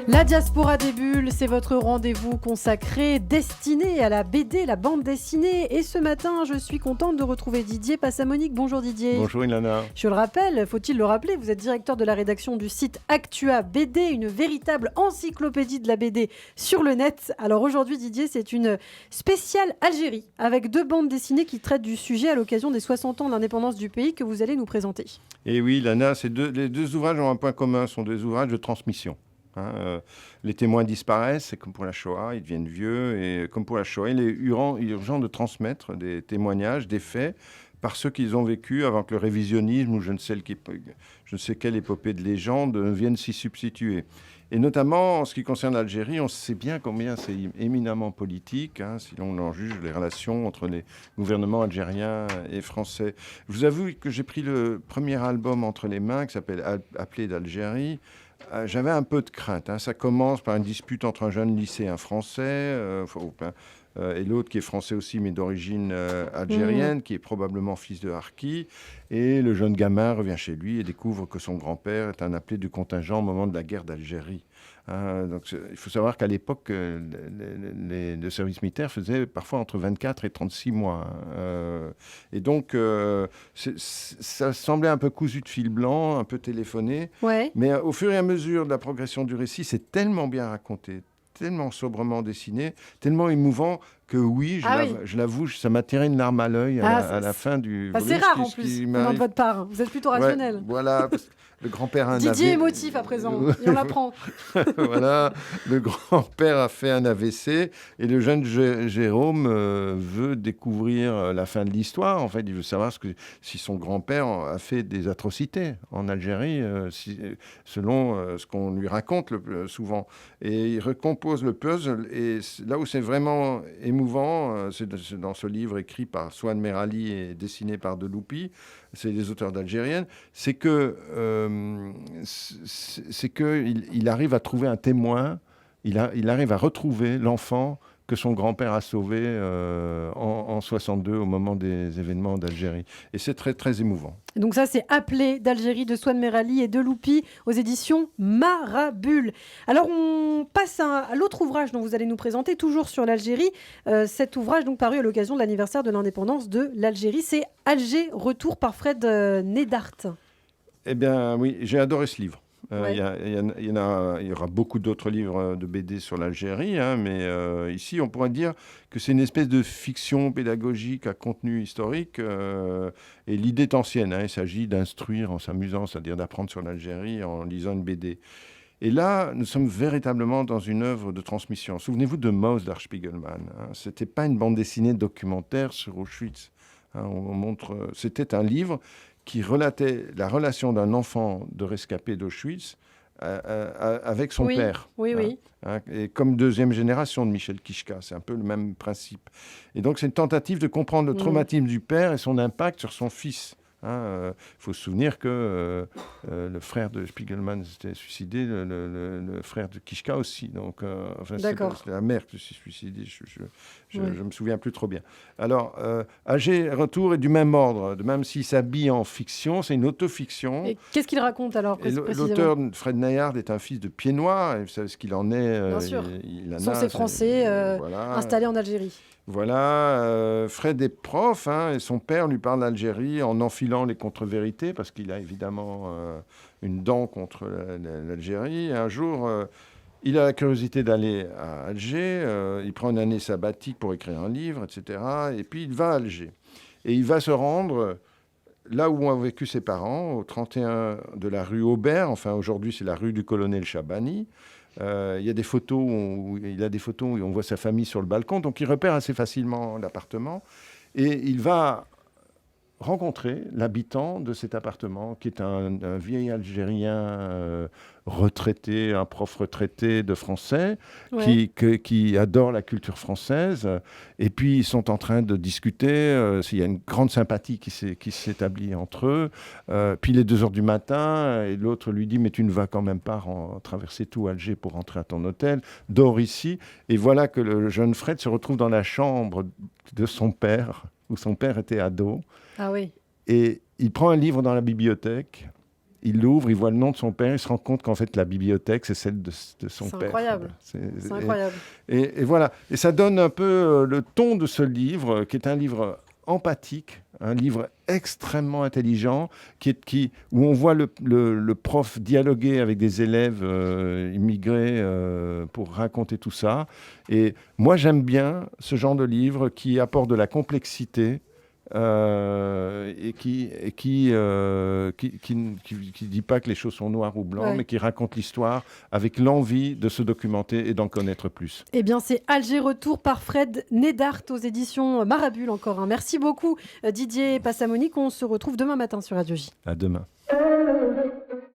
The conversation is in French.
La Diaspora des Bulles, c'est votre rendez-vous consacré, destiné à la BD, la bande dessinée. Et ce matin, je suis contente de retrouver Didier Passamonique. Bonjour Didier. Bonjour Ilana. Je le rappelle, faut-il le rappeler, vous êtes directeur de la rédaction du site Actua BD, une véritable encyclopédie de la BD sur le net. Alors aujourd'hui Didier, c'est une spéciale Algérie, avec 2 bandes dessinées qui traitent du sujet à l'occasion des 60 ans de l'indépendance du pays que vous allez nous présenter. Et oui Ilana, les deux ouvrages ont un point commun, sont des ouvrages de transmission. Les témoins disparaissent, c'est comme pour la Shoah, ils deviennent vieux, et comme pour la Shoah, il est urgent de transmettre des témoignages, des faits, par ceux qu'ils ont vécu avant que le révisionnisme ou je ne sais quelle épopée de légende vienne s'y substituer. Et notamment, en ce qui concerne l'Algérie, on sait bien combien c'est éminemment politique, si l'on en juge les relations entre les gouvernements algériens et français. Je vous avoue que j'ai pris le premier album entre les mains, qui s'appelle « Appelé d'Algérie ». J'avais un peu de crainte. Ça commence par une dispute entre un jeune lycéen français et l'autre qui est français aussi, mais d'origine algérienne, qui est probablement fils de harki. Et le jeune gamin revient chez lui et découvre que son grand-père est un appelé du contingent au moment de la guerre d'Algérie. Donc, il faut savoir qu'à l'époque, le service militaire faisait parfois entre 24 et 36 mois. Et donc, ça semblait un peu cousu de fil blanc, un peu téléphoné. Ouais. Mais au fur et à mesure de la progression du récit, c'est tellement bien raconté, tellement sobrement dessiné, tellement émouvant que oui, je l'avoue, ça m'a tiré une larme à l'œil à la fin du volume. C'est rare en plus, venant de votre part. Vous êtes plutôt rationnel. Ouais, voilà, le grand-père a un Didier émotif à présent, il en apprend. Voilà, le grand-père a fait un AVC et le jeune Jérôme veut découvrir la fin de l'histoire. En fait, il veut savoir si son grand-père a fait des atrocités en Algérie, selon ce qu'on lui raconte souvent. Et il recompose le puzzle. Et là où c'est vraiment émouvant, c'est dans ce livre écrit par Souane Merali et dessiné par Deloupi, c'est des auteurs d'Algérienne, c'est que il arrive à trouver un témoin, il arrive à retrouver l'enfant que son grand-père a sauvé en 62 au moment des événements d'Algérie. Et c'est très, très émouvant. Et donc ça, c'est Appelé d'Algérie de Souane Merali et Deloupi aux éditions Marabule. Alors, on passe à l'autre ouvrage dont vous allez nous présenter, toujours sur l'Algérie. Cet ouvrage, donc paru à l'occasion de l'anniversaire de l'indépendance de l'Algérie, c'est Alger, retour par Fred Nedart. Eh bien, oui, j'ai adoré ce livre. Ouais. Il y aura beaucoup d'autres livres de BD sur l'Algérie, mais ici, on pourrait dire que c'est une espèce de fiction pédagogique à contenu historique. Et l'idée est ancienne. Il s'agit d'instruire en s'amusant, c'est-à-dire d'apprendre sur l'Algérie en lisant une BD. Et là, nous sommes véritablement dans une œuvre de transmission. Souvenez-vous de Maus d'Arch Spiegelman. Ce n'était pas une bande dessinée documentaire sur Auschwitz. C'était un livre qui relatait la relation d'un enfant de rescapé d'Auschwitz avec son père. Oui. Et comme deuxième génération de Michel Kichka, c'est un peu le même principe. Et donc, c'est une tentative de comprendre le traumatisme du père et son impact sur son fils. Faut se souvenir que le frère de Spiegelman s'était suicidé, le frère de Kichka aussi. Donc, c'était la mère qui s'est suicidée. Je me souviens plus trop bien. Alors, Alger Retour est du même ordre, même s'il s'habille en fiction, c'est une autofiction. Et qu'est-ce qu'il raconte alors l'auteur, Fred Nayard, est un fils de pied noir. Et vous savez ce qu'il en est. Bien sûr. Censé français installé en Algérie. Voilà, Fred est prof, et son père lui parle d'Algérie en enfilant les contre-vérités, parce qu'il a évidemment une dent contre l'Algérie. Et un jour, il a la curiosité d'aller à Alger, il prend une année sabbatique pour écrire un livre, etc. Et puis il va à Alger. Et il va se rendre là où ont vécu ses parents, au 31 de la rue Aubert, enfin aujourd'hui c'est la rue du colonel Chabani. Il y a des photos où on voit sa famille sur le balcon, donc il repère assez facilement l'appartement et il va rencontrer l'habitant de cet appartement, qui est un vieil Algérien retraité, un prof retraité de français, qui adore la culture française. Et puis, ils sont en train de discuter. Il y a une grande sympathie qui s'établit entre eux. Puis, il est 2 heures du matin, et l'autre lui dit « Mais tu ne vas quand même pas traverser tout Alger pour rentrer à ton hôtel. Dors ici. » Et voilà que le jeune Fred se retrouve dans la chambre de son père, où son père était ado. Ah oui. Et il prend un livre dans la bibliothèque il l'ouvre, il voit le nom de son père, il se rend compte qu'en fait la bibliothèque c'est celle de son père. Incroyable. C'est incroyable. Et voilà. Et ça donne un peu le ton de ce livre, qui est un livre empathique, un livre extrêmement intelligent, où on voit le prof dialoguer avec des élèves immigrés pour raconter tout ça. Et moi, j'aime bien ce genre de livre qui apporte de la complexité et qui dit pas que les choses sont noires ou blancs, mais qui raconte l'histoire avec l'envie de se documenter et d'en connaître plus. Eh bien, c'est Alger Retour par Fred Nedart aux éditions Marabule encore. Merci beaucoup Didier Passamonique. On se retrouve demain matin sur Radio J. À demain.